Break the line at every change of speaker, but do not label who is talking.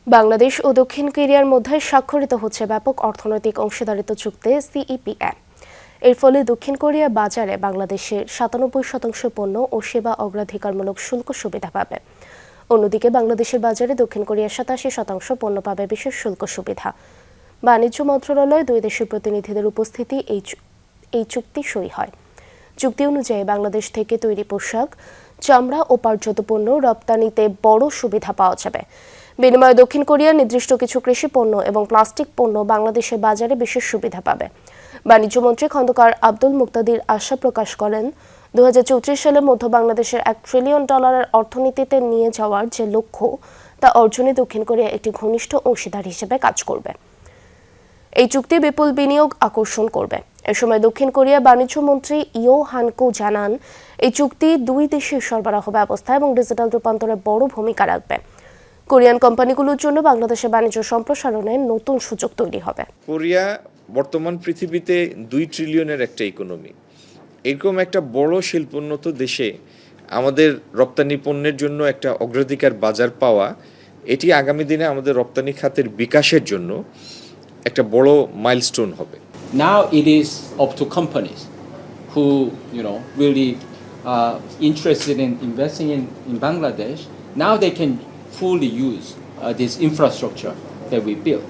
বাংলাদেশ ও দক্ষিণ কোরিয়ার মধ্যে স্বাক্ষরিত হচ্ছে ব্যাপক অর্থনৈতিক অংশীদারিত্ব চুক্তি সিইপিএ। এর ফলে দক্ষিণ কোরিয়া বাজারে বাংলাদেশের ৯৭% পণ্য ও সেবা অগ্রাধিকারমূলক শুল্ক সুবিধা পাবে। অন্যদিকে বাংলাদেশের বাজারে দক্ষিণ কোরিয়ার ৮৭% পণ্য পাবে বিশেষ শুল্ক সুবিধা। বাণিজ্য মন্ত্রণালয়ে দুই দেশের প্রতিনিধিদের উপস্থিতি এই চুক্তি সই হয়। চুক্তি অনুযায়ী বাংলাদেশ থেকে তৈরি পোশাক, চামড়া ও পাটজাত পণ্য রপ্তানিতে বড় সুবিধা পাওয়া যাবে। বিনিময়ে দক্ষিণ কোরিয়া নির্দিষ্ট কিছু কৃষি পণ্য এবং প্লাস্টিক পণ্য বাংলাদেশের বাজারে বিশেষ সুবিধা পাবে। বাণিজ্যমন্ত্রী খন্দকার আব্দুল মুক্তাদির আশা প্রকাশ করেন, ২০৩৪ সালের মধ্যে বাংলাদেশের $১ ট্রিলিয়ন অর্থনীতিতে নিয়ে যাওয়ার যে লক্ষ্য, তা অর্জনে দক্ষিণ কোরিয়া একটি ঘনিষ্ঠ অংশীদার হিসেবে কাজ করবে। এই চুক্তি বিপুল বিনিয়োগ আকর্ষণ করবে। এ সময় দক্ষিণ কোরিয়া বাণিজ্য মন্ত্রী ইও হানকো জানান, এই চুক্তি দুই দেশের সরবরাহ ব্যবস্থা এবং ডিজিটাল রূপান্তরে বড় ভূমিকা রাখবে। কোরিয়ান কোম্পানিগুলোর জন্য বাংলাদেশের বাণিজ্য সম্প্রসারণে নতুন সুযোগ তৈরি হবে।
কোরিয়া বর্তমান পৃথিবীতে ২ ট্রিলিয়নের একটা ইকোনমি। এরকম একটা বড় শিল্পোন্নত দেশে আমাদের রপ্তানি পণ্যের জন্য একটা অগ্রাধিকার বাজার পাওয়া, এটি আগামী দিনে আমাদের রপ্তানি খাতের বিকাশের জন্য একটা বড় মাইলস্টোন হবে।
Now it is up to companies who really interested in investing in Bangladesh. Now they can fully use this infrastructure that we built.